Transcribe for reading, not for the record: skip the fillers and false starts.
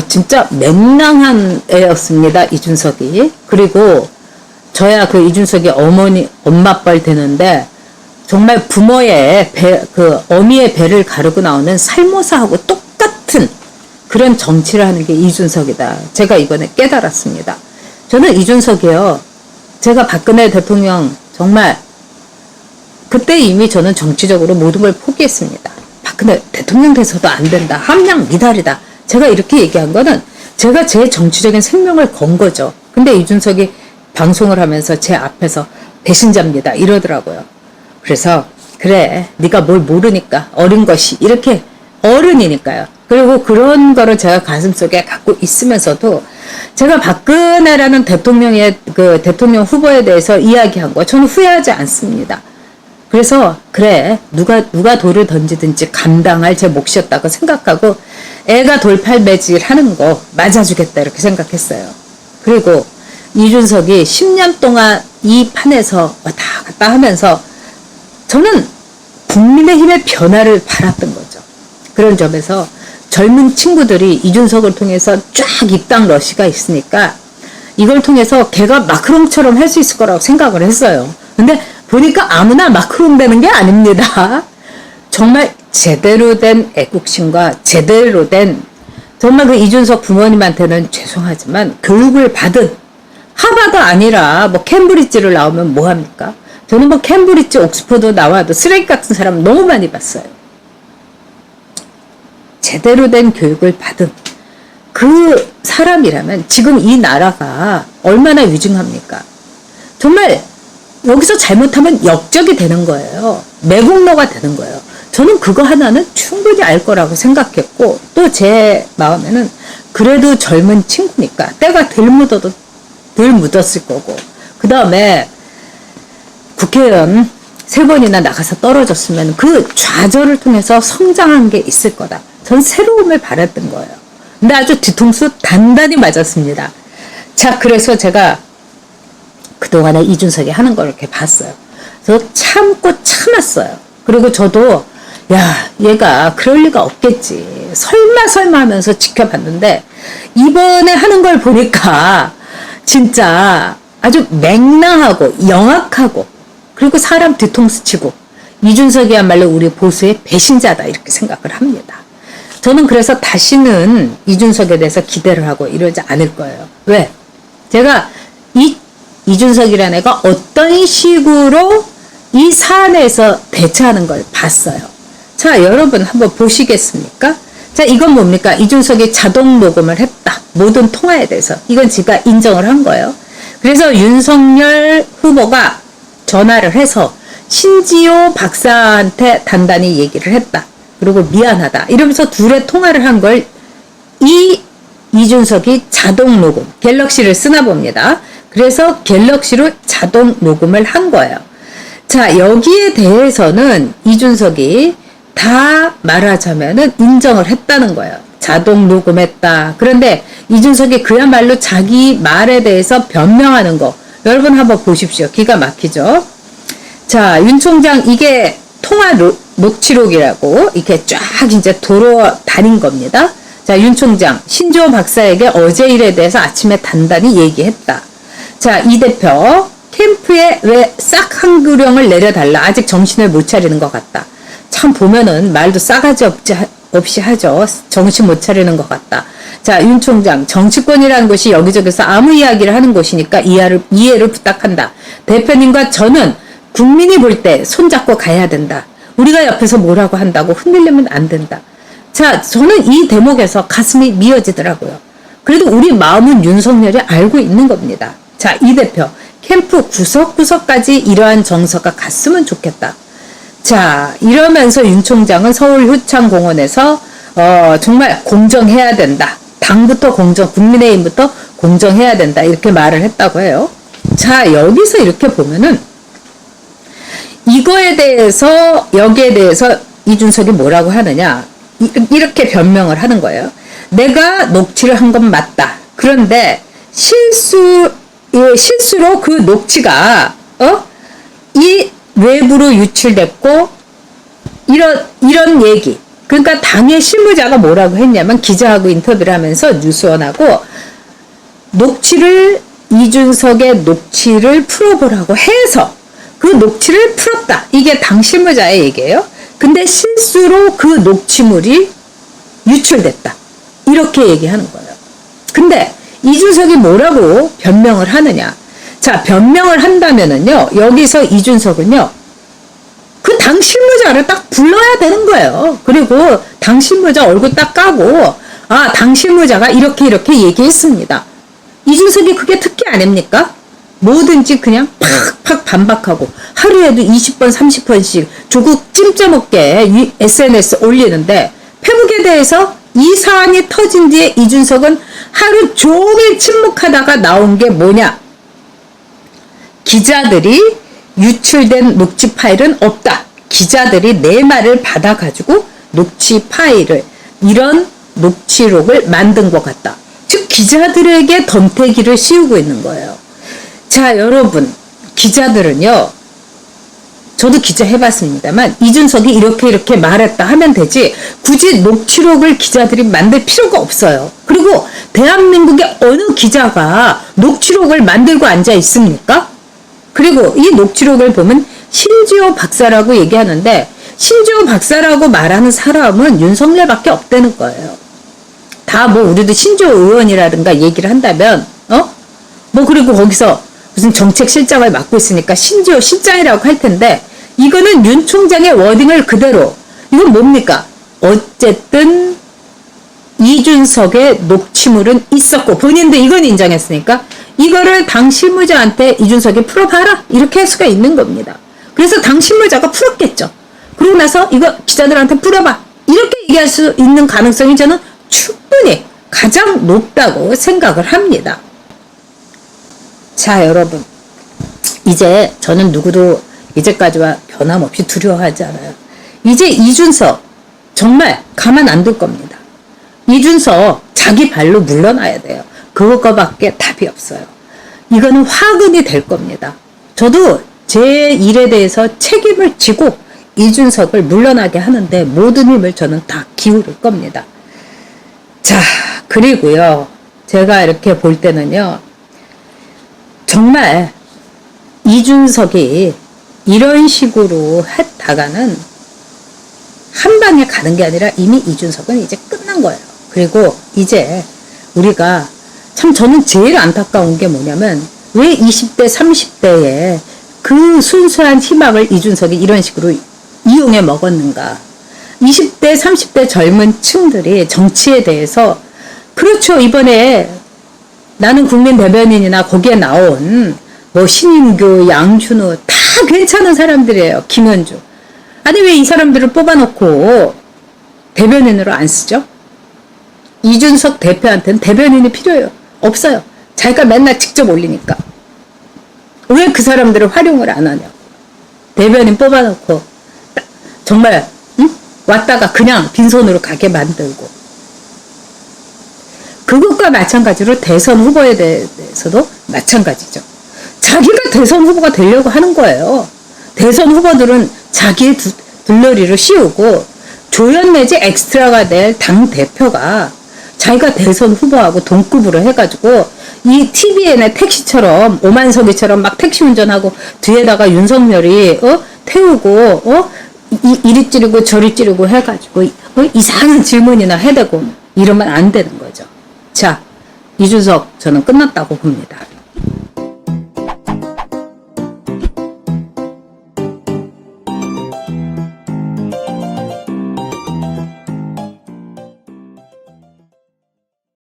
진짜 맹랑한 애였습니다. 이준석이. 그리고 저야 그 이준석이 엄마뻘 되는데 정말 부모의 어미의 배를 가르고 나오는 살모사하고 똑같은 그런 정치를 하는 게 이준석이다. 제가 이번에 깨달았습니다. 저는 이준석이요. 제가 박근혜 대통령 정말 그때 이미 저는 정치적으로 모든 걸 포기했습니다. 박근혜 대통령 돼서도 안 된다. 함량 미달이다. 제가 이렇게 얘기한 거는 제가 제 정치적인 생명을 건 거죠. 근데 이준석이 방송을 하면서 제 앞에서 배신자입니다. 이러더라고요. 그래서 그래 네가 뭘 모르니까 어린 것이 이렇게 어른이니까요. 그리고 그런 거를 제가 가슴속에 갖고 있으면서도 제가 박근혜라는 대통령의 그 대통령 후보에 대해서 이야기한 거 저는 후회하지 않습니다. 그래서 그래 누가 돌을 던지든지 감당할 제 몫이었다고 생각하고 애가 돌팔매질 하는 거 맞아주겠다 이렇게 생각했어요. 그리고 이준석이 10년 동안 이 판에서 왔다 갔다 하면서 저는 국민의힘의 변화를 바랐던 거죠. 그런 점에서 젊은 친구들이 이준석을 통해서 쫙 입당 러시가 있으니까 이걸 통해서 걔가 마크롱처럼 할 수 있을 거라고 생각을 했어요. 근데 보니까 아무나 마크롱 되는 게 아닙니다. 정말 제대로 된 애국심과 제대로 된 정말 그 이준석 부모님한테는 죄송하지만 교육을 받은 하버드 아니라 뭐 캠브리지를 나오면 뭐합니까? 저는 뭐 캠브리지 옥스퍼드 나와도 쓰레기 같은 사람 너무 많이 봤어요. 제대로 된 교육을 받은 그 사람이라면 지금 이 나라가 얼마나 위중합니까? 정말 여기서 잘못하면 역적이 되는 거예요. 매국노가 되는 거예요. 저는 그거 하나는 충분히 알 거라고 생각했고 또 제 마음에는 그래도 젊은 친구니까 때가 덜 묻었을 거고 그 다음에 국회의원 3번이나 나가서 떨어졌으면 그 좌절을 통해서 성장한 게 있을 거다. 전 새로움을 바랐던 거예요. 근데 아주 뒤통수 단단히 맞았습니다. 자, 그래서 제가 그동안에 이준석이 하는 걸 이렇게 봤어요. 그래서 참고 참았어요. 그리고 저도 야, 얘가 그럴 리가 없겠지. 설마 하면서 지켜봤는데 이번에 하는 걸 보니까 진짜 아주 맹랑하고 영악하고 그리고 사람 뒤통수 치고 이준석이야말로 우리 보수의 배신자다 이렇게 생각을 합니다. 저는 그래서 다시는 이준석에 대해서 기대를 하고 이러지 않을 거예요. 왜? 제가 이준석이라는 애가 어떤 식으로 이 사안에서 대처하는 걸 봤어요. 자, 여러분 한번 보시겠습니까? 자, 이건 뭡니까? 이준석이 자동 녹음을 했다. 모든 통화에 대해서. 이건 제가 인정을 한 거예요. 그래서 윤석열 후보가 전화를 해서 신지호 박사한테 단단히 얘기를 했다. 그리고 미안하다. 이러면서 둘의 통화를 한 걸 이준석이 자동 녹음, 갤럭시를 쓰나 봅니다. 그래서 갤럭시로 자동 녹음을 한 거예요. 자, 여기에 대해서는 이준석이 다 말하자면은 인정을 했다는 거예요. 자동 녹음했다. 그런데 이준석이 그야말로 자기 말에 대해서 변명하는 거 여러분 한번 보십시오. 기가 막히죠. 자, 윤 총장 이게 통화 녹취록이라고 이렇게 쫙 이제 돌아다닌 겁니다. 자, 윤 총장 신지호 박사에게 어제 일에 대해서 아침에 단단히 얘기했다. 자, 이 대표 캠프에 왜 싹 한 그령을 내려달라. 아직 정신을 못 차리는 것 같다. 참 보면은 말도 싸가지 없이 하죠. 정신 못 차리는 것 같다. 자, 윤 총장 정치권이라는 곳이 여기저기서 아무 이야기를 하는 곳이니까 이해를 부탁한다. 대표님과 저는 국민이 볼 때 손잡고 가야 된다. 우리가 옆에서 뭐라고 한다고 흔들리면 안 된다. 자, 저는 이 대목에서 가슴이 미어지더라고요. 그래도 우리 마음은 윤석열이 알고 있는 겁니다. 자, 이 대표 캠프 구석구석까지 이러한 정서가 갔으면 좋겠다. 자, 이러면서 윤 총장은 서울 효창공원에서 정말 공정해야 된다. 당부터 국민의힘부터 공정해야 된다. 이렇게 말을 했다고 해요. 자, 여기서 이렇게 보면은 이거에 대해서 여기에 대해서 이준석이 뭐라고 하느냐 이렇게 변명을 하는 거예요. 내가 녹취를 한 건 맞다. 그런데 실수로 그 녹취가 이 외부로 유출됐고 이런 얘기 그러니까 당의 실무자가 뭐라고 했냐면 기자하고 인터뷰를 하면서 뉴스원하고 이준석의 녹취를 풀어보라고 해서 그 녹취를 풀었다. 이게 당 실무자의 얘기예요. 근데 실수로 그 녹취물이 유출됐다. 이렇게 얘기하는 거예요. 근데 이준석이 뭐라고 변명을 하느냐. 자, 변명을 한다면은요, 여기서 이준석은요, 그 당 실무자를 딱 불러야 되는 거예요. 그리고 당 실무자 얼굴 딱 까고, 아, 당 실무자가 이렇게 얘기했습니다. 이준석이 그게 특기 아닙니까? 뭐든지 그냥 팍팍 반박하고 하루에도 20번, 30번씩 조국 찜쪄먹게 SNS 올리는데 페북에 대해서 이 사안이 터진 뒤에 이준석은 하루 종일 침묵하다가 나온 게 뭐냐? 기자들이 유출된 녹취 파일은 없다. 기자들이 내 말을 받아가지고 녹취 파일을, 이런 녹취록을 만든 것 같다. 즉 기자들에게 덤태기를 씌우고 있는 거예요. 자, 여러분, 기자들은요, 저도 기자 해봤습니다만 이준석이 이렇게 말했다 하면 되지 굳이 녹취록을 기자들이 만들 필요가 없어요. 그리고 대한민국의 어느 기자가 녹취록을 만들고 앉아 있습니까? 그리고 이 녹취록을 보면 신지호 박사라고 얘기하는데, 신지호 박사라고 말하는 사람은 윤석열밖에 없다는 거예요. 다 뭐 우리도 신지호 의원이라든가 얘기를 한다면 뭐 그리고 거기서 무슨 정책실장을 맡고 있으니까 신지호 실장이라고 할 텐데, 이거는 윤 총장의 워딩을 그대로, 이건 뭡니까? 어쨌든 이준석의 녹취물은 있었고 본인도 이건 인정했으니까 이거를 당 실무자한테 이준석이 풀어봐라, 이렇게 할 수가 있는 겁니다. 그래서 당 실무자가 풀었겠죠. 그러고 나서 이거 기자들한테 풀어봐, 이렇게 얘기할 수 있는 가능성이 저는 충분히 가장 높다고 생각을 합니다. 자, 여러분, 이제 저는 누구도 이제까지와 변함없이 두려워하지 않아요. 이제 이준석 정말 가만 안 둘 겁니다. 이준석 자기 발로 물러나야 돼요. 그거밖에 답이 없어요. 이거는 화근이 될 겁니다. 저도 제 일에 대해서 책임을 지고 이준석을 물러나게 하는데 모든 힘을 저는 다 기울일 겁니다. 자, 그리고요, 제가 이렇게 볼 때는요, 정말 이준석이 이런 식으로 했다가는 한 방에 가는 게 아니라 이미 이준석은 이제 끝난 거예요. 그리고 이제 우리가 참, 저는 제일 안타까운 게 뭐냐면 왜 20대 30대에 그 순수한 희망을 이준석이 이런 식으로 이용해 먹었는가. 20대 30대 젊은 층들이 정치에 대해서, 그렇죠, 이번에 나는 국민 대변인이나 거기에 나온 뭐 신인규, 양준호 다 괜찮은 사람들이에요. 김현주. 아니 왜 이 사람들을 뽑아놓고 대변인으로 안 쓰죠? 이준석 대표한테는 대변인이 필요해요. 없어요. 자기가 맨날 직접 올리니까. 왜 그 사람들을 활용을 안 하냐. 대변인 뽑아놓고 정말 왔다가 그냥 빈손으로 가게 만들고. 그것과 마찬가지로 대선 후보에 대해서도 마찬가지죠. 자기가 대선 후보가 되려고 하는 거예요. 대선 후보들은 자기의 둘러리를 씌우고 조연 내지 엑스트라가 될 당대표가 자기가 대선 후보하고 동급으로 해가지고 이 TVN의 택시처럼 오만석이처럼 막 택시 운전하고 뒤에다가 윤석열이 태우고 이리 찌르고 저리 찌르고 해가지고 이상한 질문이나 해대고 이러면 안 되는 거죠. 자, 이준석 저는 끝났다고 봅니다.